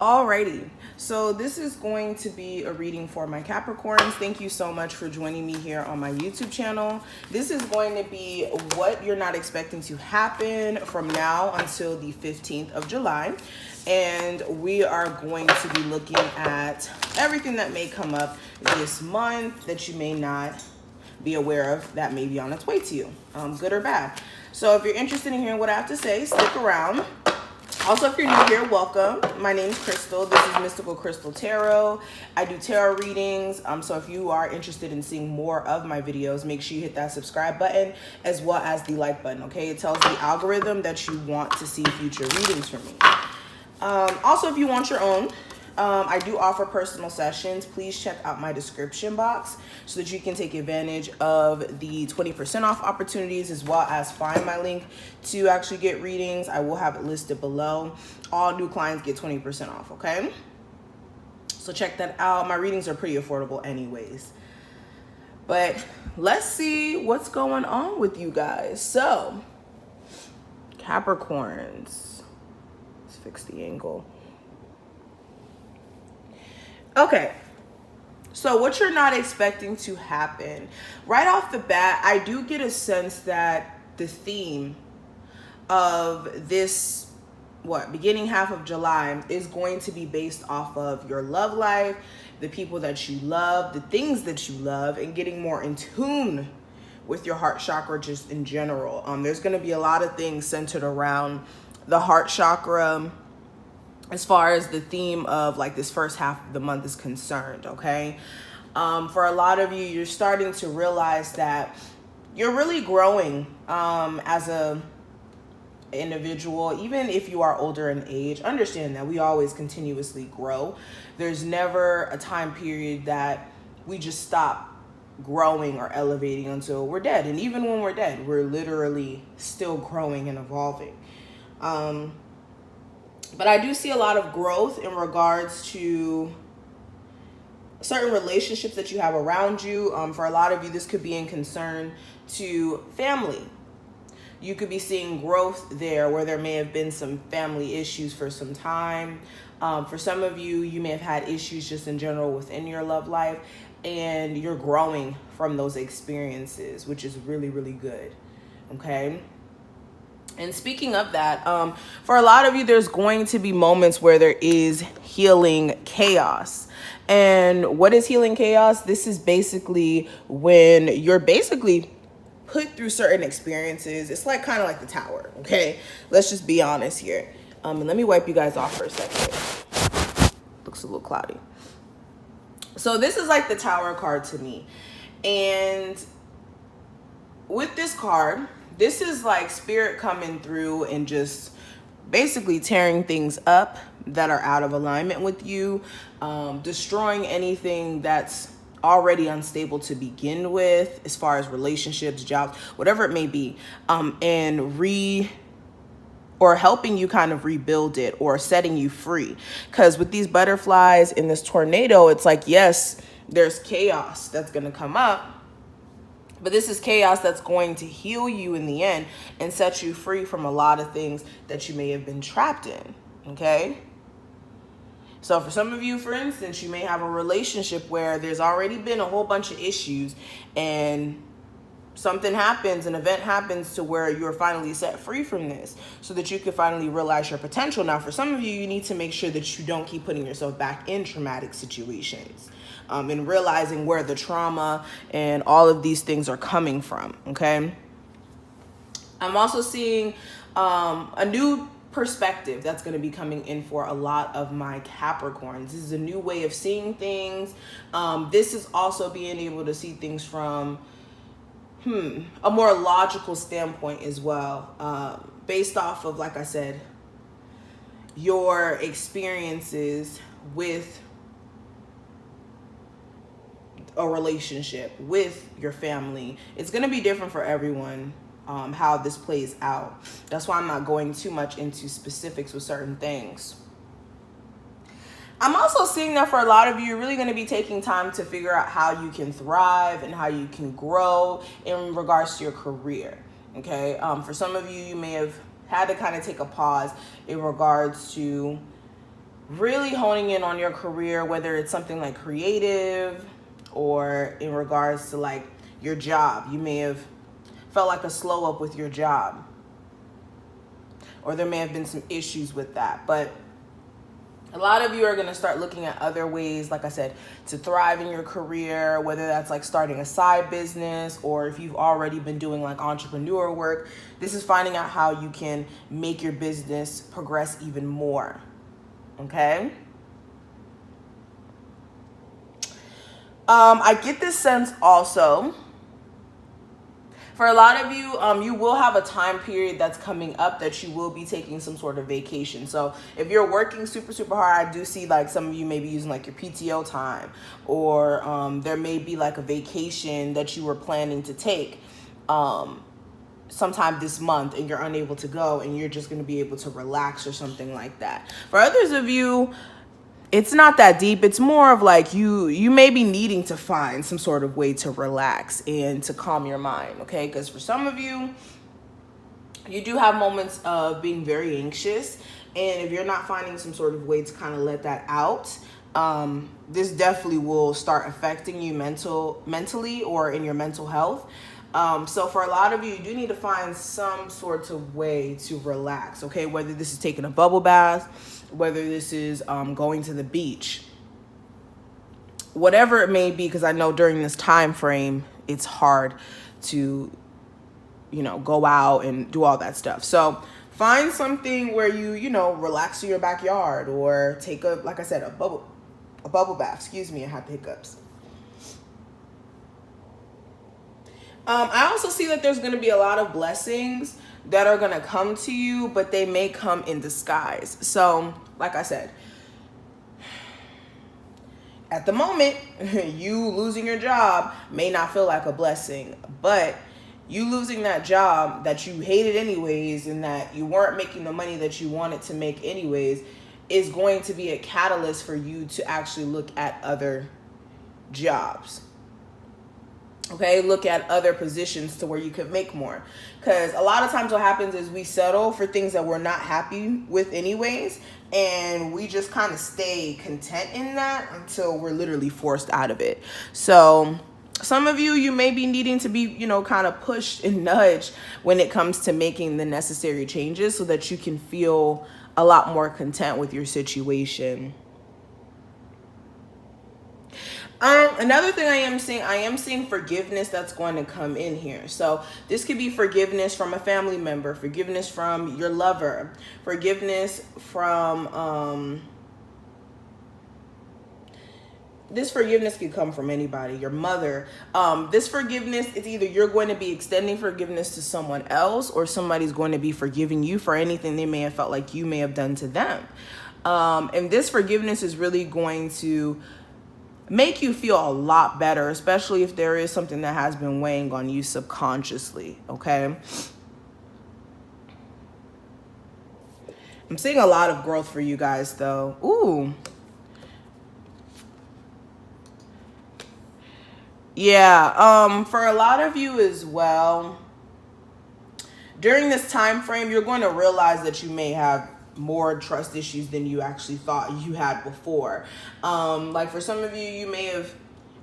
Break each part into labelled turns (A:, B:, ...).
A: Alrighty, so this is going to be a reading for my Capricorns. Thank you so much for joining me here on my YouTube channel. This is going to be what you're not expecting to happen from now until the 15th of July. And we are going to be looking at everything that may come up this month that you may not be aware of that may be on its way to you, good or bad. So if you're interested in hearing what I have to say, stick around. Also, if you're new here, welcome. My name is Crystal. This is Mystical Crystal Tarot. I do tarot readings. So if you are interested in seeing more of my videos, make sure you hit that subscribe button as well as the like button, okay? It tells the algorithm that you want to see future readings from me. Also, if you want your own, I do offer personal sessions. Please check out my description box so that you can take advantage of the 20% off opportunities as well as find my link to actually get readings. I will have it listed below. All new clients get 20% off, okay? So check that out. My readings are pretty affordable anyways. But let's see what's going on with you guys. So, Capricorns. Let's fix the angle. Okay, so what you're not expecting to happen. Right off the bat, I do get a sense that the theme of this, beginning half of July is going to be based off of your love life, the people that you love, the things that you love, and getting more in tune with your heart chakra just in general. There's going to be a lot of things centered around the heart chakra, as far as the theme of like this first half of the month is concerned, okay? For a lot of you, you're starting to realize that you're really growing as a individual. Even if you are older in age, understand that we always continuously grow. There's never a time period that we just stop growing or elevating until we're dead. And even when we're dead, we're literally still growing and evolving. But I do see a lot of growth in regards to certain relationships that you have around you. For a lot of you, this could be in concern to family. You could be seeing growth there where there may have been some family issues for some time. For some of you, you may have had issues just in general within your love life, and you're growing from those experiences, which is really, really good, okay? And speaking of that, for a lot of you, there's going to be moments where there is healing chaos. And what is healing chaos? This is basically when you're basically put through certain experiences. It's like kind of like the tower, okay? Let's just be honest here. And let me wipe you guys off for a second. Looks a little cloudy. So this is like the tower card to me. And with this card, this is like spirit coming through and just basically tearing things up that are out of alignment with you, destroying anything that's already unstable to begin with, as far as relationships, jobs, whatever it may be, and helping you kind of rebuild it or setting you free. Because with these butterflies in this tornado, it's like, yes, there's chaos that's going to come up. But this is chaos that's going to heal you in the end and set you free from a lot of things that you may have been trapped in, okay? So for some of you, for instance, you may have a relationship where there's already been a whole bunch of issues and something happens, an event happens to where you're finally set free from this so that you can finally realize your potential. Now, for some of you, you need to make sure that you don't keep putting yourself back in traumatic situations. And realizing where the trauma and all of these things are coming from, okay? I'm also seeing a new perspective that's going to be coming in for a lot of my Capricorns. This is a new way of seeing things. This is also being able to see things from a more logical standpoint as well, based off of, like I said, your experiences with a relationship, with your family. It's going to be different for everyone, how this plays out. That's why I'm not going too much into specifics with certain things. I'm also seeing that for a lot of you, you're really going to be taking time to figure out how you can thrive and how you can grow in regards to your career, okay? For some of you, you may have had to kind of take a pause in regards to really honing in on your career, whether it's something like creative or in regards to like your job. You may have felt like a slow up with your job, or there may have been some issues with that. But a lot of you are going to start looking at other ways, like I said, to thrive in your career, whether that's like starting a side business, or if you've already been doing like entrepreneur work. This is finding out how you can make your business progress even more. Okay? I get this sense also, for a lot of you, you will have a time period that's coming up that you will be taking some sort of vacation. So if you're working super, super hard, I do see like some of you may be using like your PTO time, or there may be like a vacation that you were planning to take sometime this month and you're unable to go, and you're just going to be able to relax or something like that. For others of you, it's not that deep. It's more of like you may be needing to find some sort of way to relax and to calm your mind, okay? Because for some of you, you do have moments of being very anxious, and if you're not finding some sort of way to kind of let that out, this definitely will start affecting you mentally or in your mental health. So for a lot of you, you do need to find some sort of way to relax, okay? Whether this is taking a bubble bath, whether this is going to the beach, whatever it may be, because I know during this time frame, it's hard to, go out and do all that stuff. So find something where you relax in your backyard, or take like I said, a bubble bath. Excuse me, I had the hiccups. I also see that there's going to be a lot of blessings that are going to come to you, but they may come in disguise. So, like I said, at the moment, you losing your job may not feel like a blessing, but you losing that job that you hated anyways, and that you weren't making the money that you wanted to make anyways, is going to be a catalyst for you to actually look at other jobs. Okay, look at other positions to where you could make more. Because a lot of times what happens is we settle for things that we're not happy with anyways, and we just kind of stay content in that until we're literally forced out of it. So some of you may be needing to be, kind of pushed and nudged when it comes to making the necessary changes so that you can feel a lot more content with your situation. Another thing I am seeing forgiveness that's going to come in here. So this could be forgiveness from a family member, forgiveness from your lover, forgiveness from, this forgiveness could come from anybody, your mother. This forgiveness is either you're going to be extending forgiveness to someone else, or somebody's going to be forgiving you for anything they may have felt like you may have done to them. And this forgiveness is really going to make you feel a lot better, especially if there is something that has been weighing on you subconsciously, okay? I'm seeing a lot of growth for you guys, though. Ooh. Yeah, for a lot of you as well, during this time frame, you're going to realize that you may have more trust issues than you actually thought you had before. Like for some of you, you may have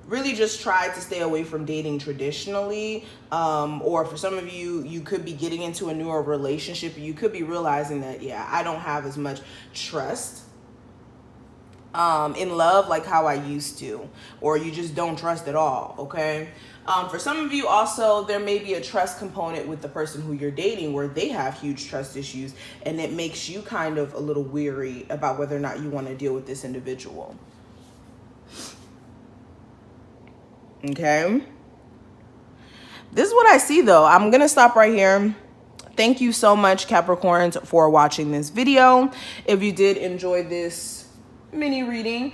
A: really just tried to stay away from dating traditionally, or for some of you, you could be getting into a newer relationship. You could be realizing that, yeah, I don't have as much trust in love like how I used to, or you just don't trust at all, okay? For some of you also, there may be a trust component with the person who you're dating where they have huge trust issues, and it makes you kind of a little weary about whether or not you want to deal with this individual. Okay? This is what I see, though. I'm going to stop right here. Thank you so much, Capricorns, for watching this video. If you did enjoy this mini reading,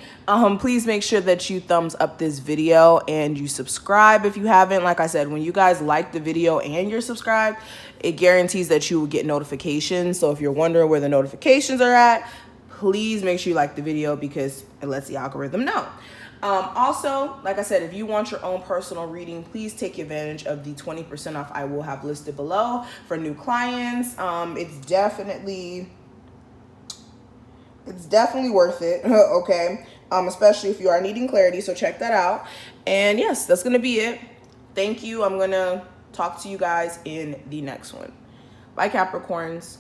A: please make sure that you thumbs up this video and you subscribe if you haven't. Like I said, when you guys like the video and you're subscribed, it guarantees that you will get notifications. So if you're wondering where the notifications are at, please make sure you like the video, because it lets the algorithm know. Also, like I said, if you want your own personal reading, please take advantage of the 20% off I will have listed below for new clients. It's definitely It's definitely worth it. Okay. Especially if you are needing clarity. So check that out. And yes, that's going to be it. Thank you. I'm going to talk to you guys in the next one. Bye, Capricorns.